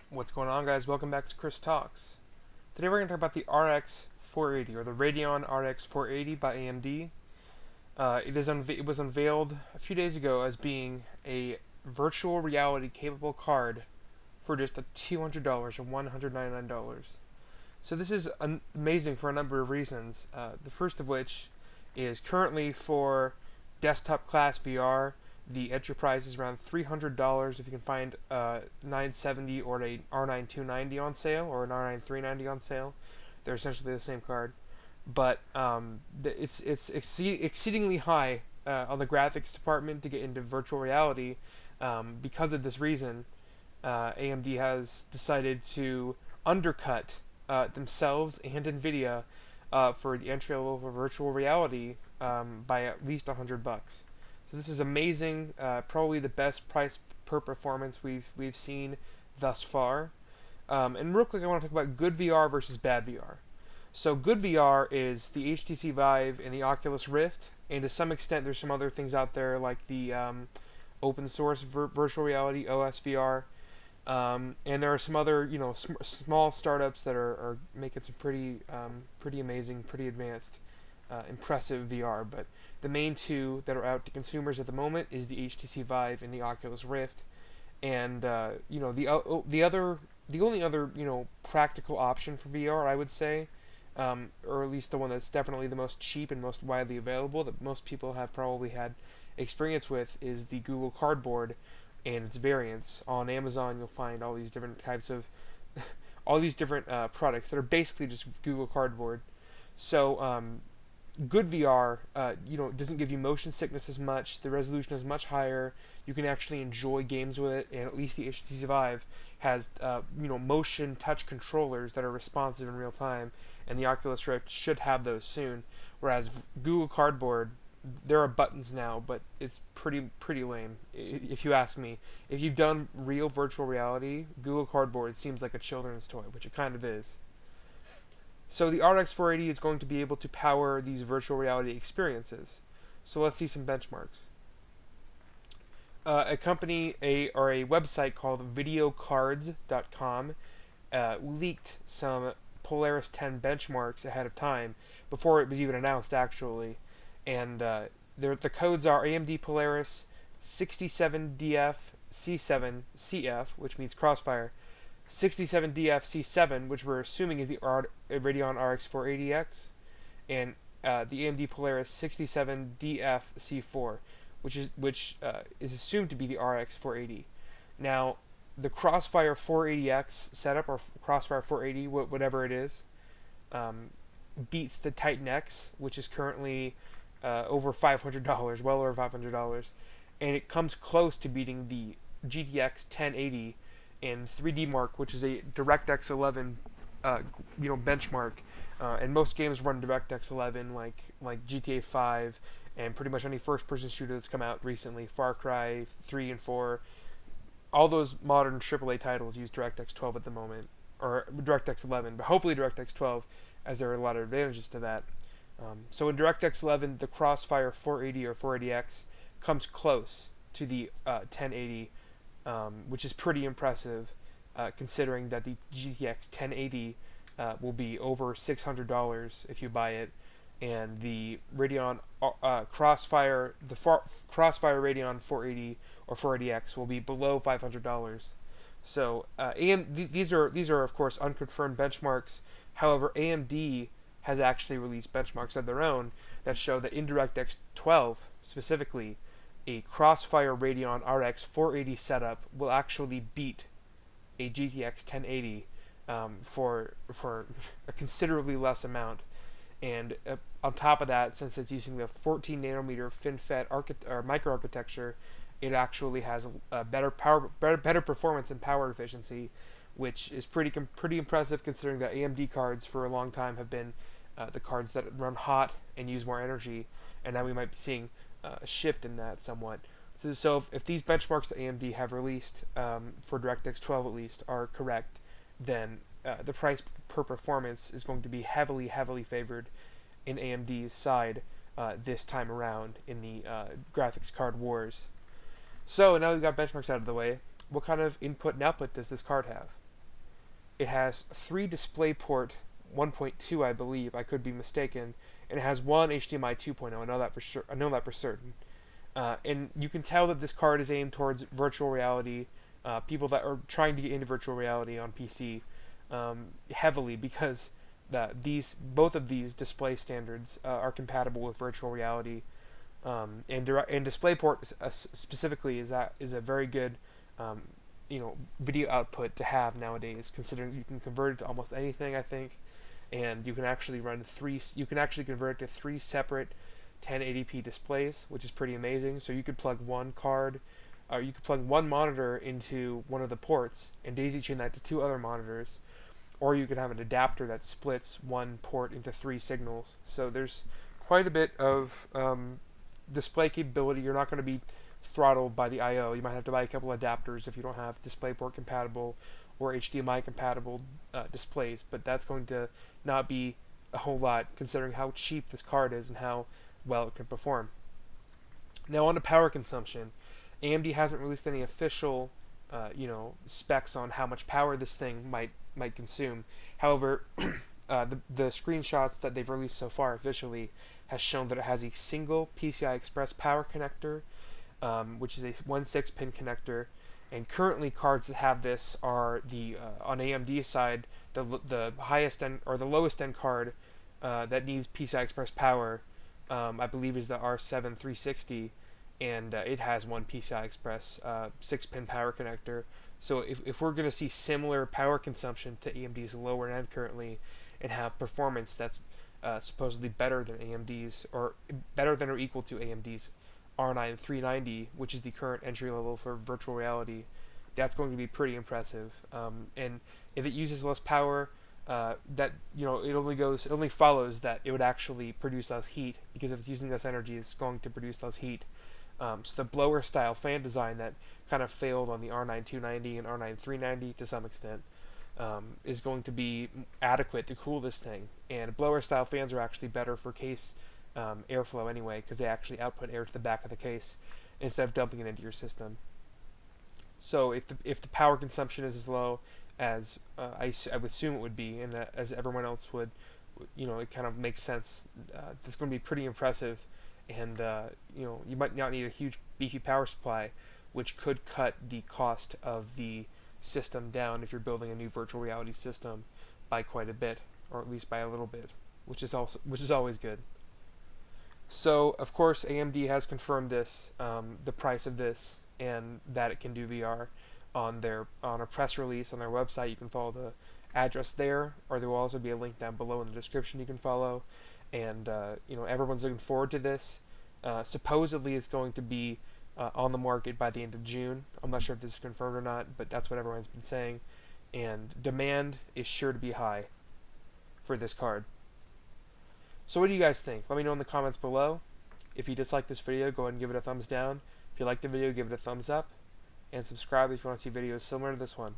What's going on, guys? Welcome back to Chris Talks. Today we're going to talk about the RX 480, or the Radeon RX 480 by AMD. It was unveiled a few days ago as being a virtual reality capable card for just $200 or $199. So this is amazing for a number of reasons. The first of which is currently for desktop class VR. The entry price is around $300 if you can find a 970 or a R9 290 on sale or an R9 390 on sale. They're essentially the same card, but it's exceedingly high on the graphics department to get into virtual reality. Because of this reason, AMD has decided to undercut themselves and Nvidia for the entry level for virtual reality by at least $100. So this is amazing. Probably the best price per performance we've seen thus far. And real quick, I want to talk about good VR versus bad VR. So good VR is the HTC Vive and the Oculus Rift, and to some extent, there's some other things out there like the open source virtual reality OS VR. And there are some other, small startups that are making some pretty amazing, pretty advanced, impressive VR. But the main two that are out to consumers at the moment is the HTC Vive and the Oculus Rift. And the only other practical option for VR, I would say, or at least the one that's definitely the most cheap and most widely available that most people have probably had experience with, is the Google Cardboard and its variants. On Amazon, you'll find all these different types of all these different products that are basically just Google Cardboard. So good VR, doesn't give you motion sickness as much. The resolution is much higher. You can actually enjoy games with it, and at least the HTC Vive has motion touch controllers that are responsive in real time, and the Oculus Rift should have those soon. Whereas Google Cardboard, there are buttons now, but it's pretty lame, if you ask me. If you've done real virtual reality, Google Cardboard seems like a children's toy, which it kind of is. So the RX 480 is going to be able to power these virtual reality experiences. So let's see some benchmarks. A company or a website called videocards.com leaked some Polaris 10 benchmarks ahead of time, before it was even announced actually. And the codes are AMD Polaris 67DF C7 CF, which means Crossfire, 67DF C7, which we're assuming is the Radeon RX 480X, and the AMD Polaris 67DF C4, which is assumed to be the RX 480. Now, the Crossfire 480X setup, or Crossfire 480, whatever it is, beats the Titan X, which is currently over $500, well over $500, and it comes close to beating the GTX 1080 and 3D Mark, which is a DirectX 11 benchmark. And most games run DirectX 11, like GTA 5 and pretty much any first-person shooter that's come out recently, Far Cry 3 and 4. All those modern AAA titles use DirectX 12 at the moment, or DirectX 11, but hopefully DirectX 12, as there are a lot of advantages to that. So in DirectX 11, the Crossfire 480 or 480X comes close to the 1080, which is pretty impressive, considering that the GTX 1080 will be over $600 if you buy it, and the Radeon Crossfire Crossfire Radeon 480 or 480X will be below $500. So these are of course unconfirmed benchmarks. However, AMD has actually released benchmarks of their own that show that in DirectX 12 specifically, a Crossfire Radeon RX 480 setup will actually beat a GTX 1080 for a considerably less amount. And on top of that, since it's using the 14 nanometer FinFET microarchitecture, it actually has a better performance and power efficiency, which is pretty impressive considering that AMD cards for a long time have been the cards that run hot and use more energy, and now we might be seeing a shift in that somewhat. So if these benchmarks that AMD have released for DirectX 12 at least are correct, then the price per performance is going to be heavily favored in AMD's side this time around in the graphics card wars. So now we've got benchmarks out of the way. What kind of input and output does this card have? It has 3 DisplayPort 1.2, I believe. I could be mistaken. And it has one HDMI 2.0. I know that for sure. I know that for certain. And you can tell that this card is aimed towards virtual reality, people that are trying to get into virtual reality on PC, heavily, because both of these display standards are compatible with virtual reality. And DisplayPort specifically is a very good, um, video output to have nowadays, considering you can convert it to almost anything, I think, and you can actually run three. You can actually convert it to 3 separate 1080p displays, which is pretty amazing. So you could plug one card, or you could plug one monitor into one of the ports and daisy chain that to 2 other monitors, or you could have an adapter that splits one port into 3 signals. So there's quite a bit of display capability. You're not going to be throttled by the I/O. You might have to buy a couple adapters if you don't have DisplayPort compatible or HDMI compatible displays, but that's going to not be a whole lot considering how cheap this card is and how well it can perform. Now on to power consumption. AMD hasn't released any official, specs on how much power this thing might consume. However, the screenshots that they've released so far officially has shown that it has a single PCI Express power connector, which is a 1/6 pin connector. And currently, cards that have this are the on AMD's side, the highest end or the lowest end card that needs PCI Express power, I believe, is the R7 360, and it has one PCI Express 6-pin power connector. So if we're going to see similar power consumption to AMD's lower end currently, and have performance that's supposedly better than AMD's, or better than or equal to AMD's R9 390, which is the current entry level for virtual reality, that's going to be pretty impressive. And if it uses less power, it only follows that it would actually produce less heat, because if it's using less energy, it's going to produce less heat. So the blower style fan design that kind of failed on the R9 290 and R9 390 to some extent is going to be adequate to cool this thing. And blower style fans are actually better for case airflow anyway, because they actually output air to the back of the case instead of dumping it into your system. So if the power consumption is as low as I would assume it would be, and that as everyone else would, it kind of makes sense. That's going to be pretty impressive, and you might not need a huge beefy power supply, which could cut the cost of the system down if you're building a new virtual reality system by quite a bit, or at least by a little bit, which is always good. So of course AMD has confirmed this, the price of this, and that it can do VR on a press release on their website. You can follow the address there, or there will also be a link down below in the description you can follow. And everyone's looking forward to this. Supposedly it's going to be on the market by the end of June. I'm not sure if this is confirmed or not, but that's what everyone's been saying. And demand is sure to be high for this card. So what do you guys think? Let me know in the comments below. If you dislike this video, go ahead and give it a thumbs down. If you like the video, give it a thumbs up. And subscribe if you want to see videos similar to this one.